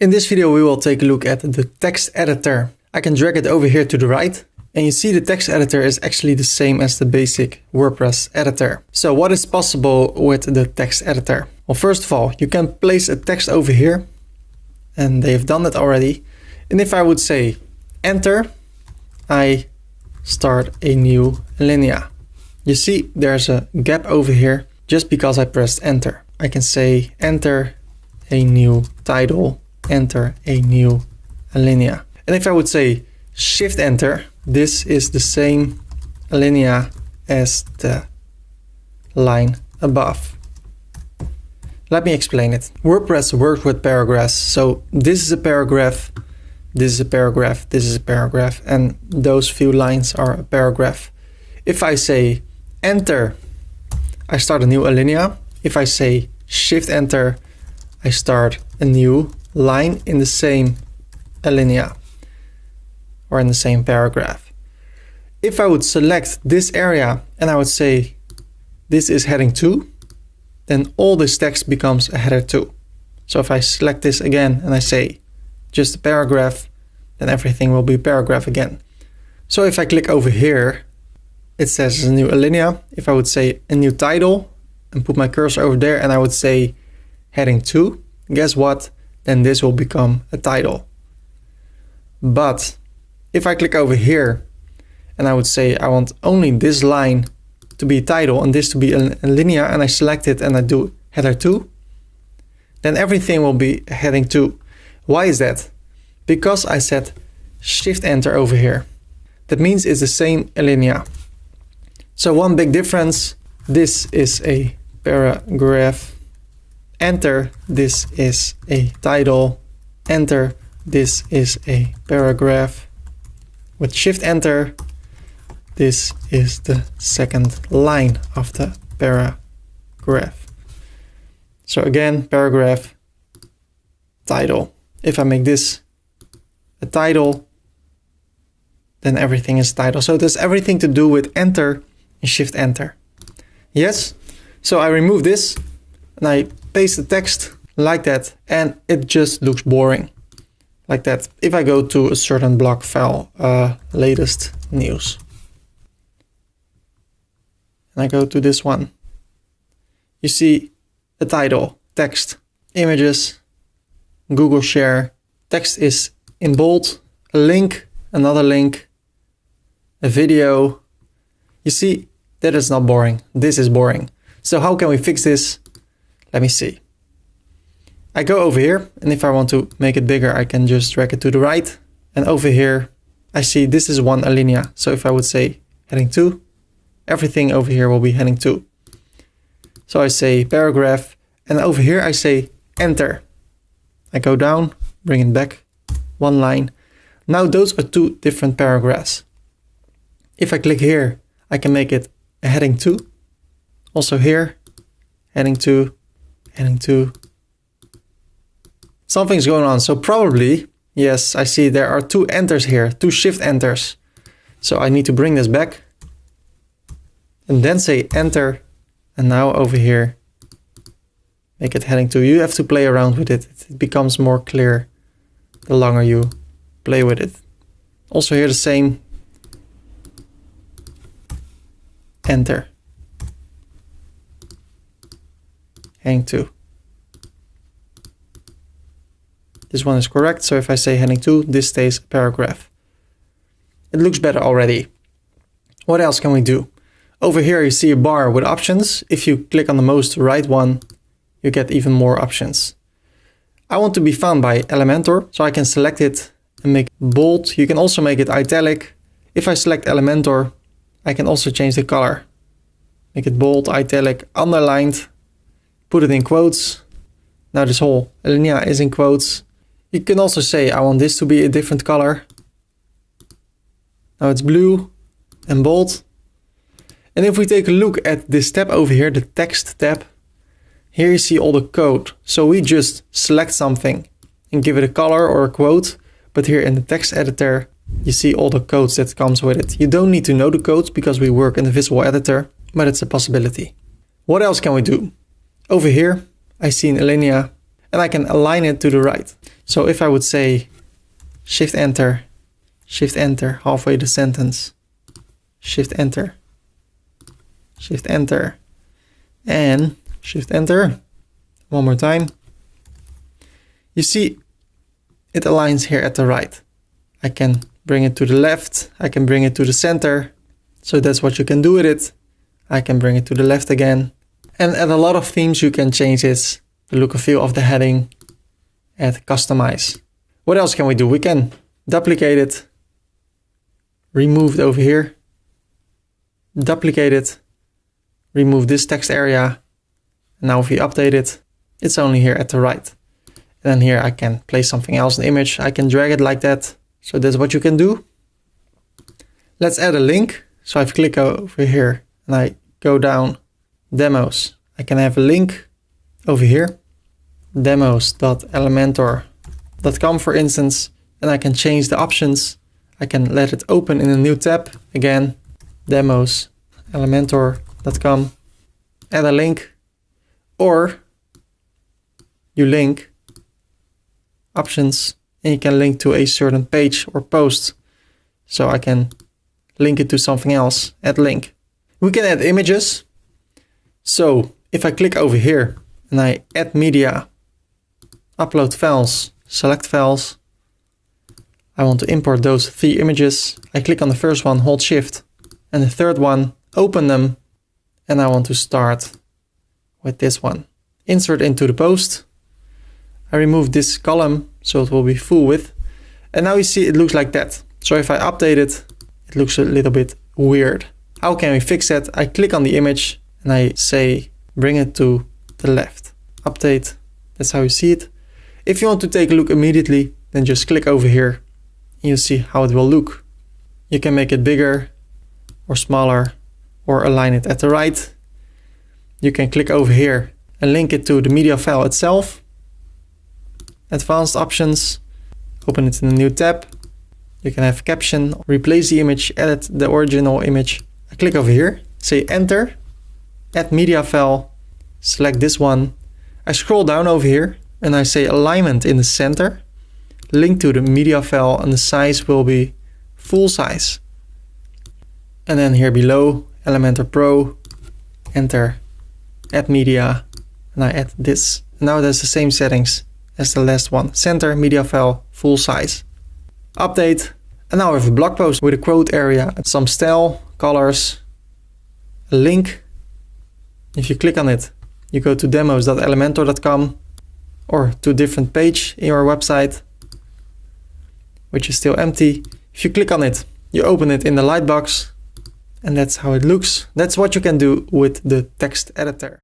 In this video we will take a look at the text editor. I can drag it over here to the right and you see the text editor is actually the same as the basic WordPress editor. So what is possible with the text editor? Well, first of all, you can place a text over here and they've done that already. And if I would say enter, I start a new alinea. You see there's a gap over here just because I pressed enter. I can say enter a new title, enter a new alinea. And if I would say shift enter, this is the same alinea as the line above. Let me explain it. WordPress works with paragraphs. So this is a paragraph, this is a paragraph, this is a paragraph, and those few lines are a paragraph. If I say enter, I start a new alinea. If I say shift enter, I start a new line in the same alinea or in the same paragraph. If I would select this area and I would say this is heading 2, then all this text becomes a header 2. So if I select this again and I say just a paragraph, then everything will be a paragraph again. So if I click over here, it says a new alinea. If I would say a new title and put my cursor over there and I would say heading 2, guess what? Then this will become a title. But if I click over here and I would say I want only this line to be a title and this to be a alinea, and I select it and I do header 2, then everything will be heading 2. Why is that? Because I said shift enter over here. That means it's the same alinea. So one big difference, this is a paragraph, enter, this is a title, enter, this is a paragraph. With shift enter, this is the second line of the paragraph. So again, paragraph, title. If I make this a title, then everything is title. So it has everything to do with enter and shift enter. Yes, so I remove this and I paste the text like that and it just looks boring like that. If I go to a certain blog file, latest news, and I go to this one, you see a title, text, images, Google share, text is in bold, a link, another link, a video. You see, that is not boring. This is boring. So how can we fix this? Let me see. I go over here, and if I want to make it bigger, I can just drag it to the right. And over here, I see this is one alinea. So if I would say heading 2, everything over here will be heading 2. So I say paragraph, and over here I say enter. I go down, bring it back, one line. Now those are 2 different paragraphs. If I click here, I can make it a heading 2. Also here, heading 2, heading 2. Something's going on. So probably, yes, I see there are 2 enters here, 2 shift enters. So I need to bring this back and then say enter. And now over here, make it heading 2. You have to play around with it. It becomes more clear the longer you play with it. Also here the same. Enter. Heading 2. This one is correct. So if I say heading 2, this stays a paragraph. It looks better already. What else can we do? Over here you see a bar with options. If you click on the most right one, you get even more options. I want to be found by Elementor, so I can select it and make it bold. You can also make it italic. If I select Elementor, I can also change the color. Make it bold, italic, underlined, put it in quotes. Now this whole alinea is in quotes. You can also say, I want this to be a different color. Now it's blue and bold. And if we take a look at this tab over here, the text tab, here you see all the code. So we just select something and give it a color or a quote. But here in the text editor, you see all the codes that comes with it. You don't need to know the codes because we work in the visual editor, but it's a possibility. What else can we do? Over here, I see an alinea and I can align it to the right. So if I would say Shift Enter, halfway the sentence, Shift Enter, and Shift Enter, one more time, you see it aligns here at the right. I can bring it to the left, I can bring it to the center, so that's what you can do with it. I can bring it to the left again. And at a lot of themes you can change this, the look and feel of the heading, add customize. What else can we do? We can duplicate it, remove it over here, duplicate it, remove this text area. Now if we update it, it's only here at the right. And then here I can place something else in the image. I can drag it like that. So that's what you can do. Let's add a link. So I click over here and I go down demos. I can have a link over here, demos.elementor.com for instance, and I can change the options. I can let it open in a new tab. Again, demos.elementor.com, add a link, or you link options and you can link to a certain page or post. So I can link it to something else, add link. We can add images. So if I click over here and I add media, upload files, select files, I want to import those 3 images. I click on the first one, hold shift, and the third one, open them, and I want to start with this one. Insert into the post. I remove this column so it will be full width. And now you see it looks like that. So if I update it, it looks a little bit weird. How can we fix that? I click on the image and I say, bring it to the left. Update. That's how you see it. If you want to take a look immediately, then just click over here and you'll see how it will look. You can make it bigger or smaller or align it at the right. You can click over here and link it to the media file itself. Advanced options, open it in a new tab. You can have caption, replace the image, edit the original image. I click over here, say enter, add media file, select this one. I scroll down over here and I say alignment in the center, link to the media file, and the size will be full size. And then here below, Elementor Pro, enter, add media, and I add this. Now there's the same settings as the last one. Center, media file, full size. Update. And now we have a blog post with a quote area, some style, colors, a link. If you click on it, you go to demos.elementor.com or to a different page in your website, which is still empty. If you click on it, you open it in the lightbox, and that's how it looks. That's what you can do with the text editor.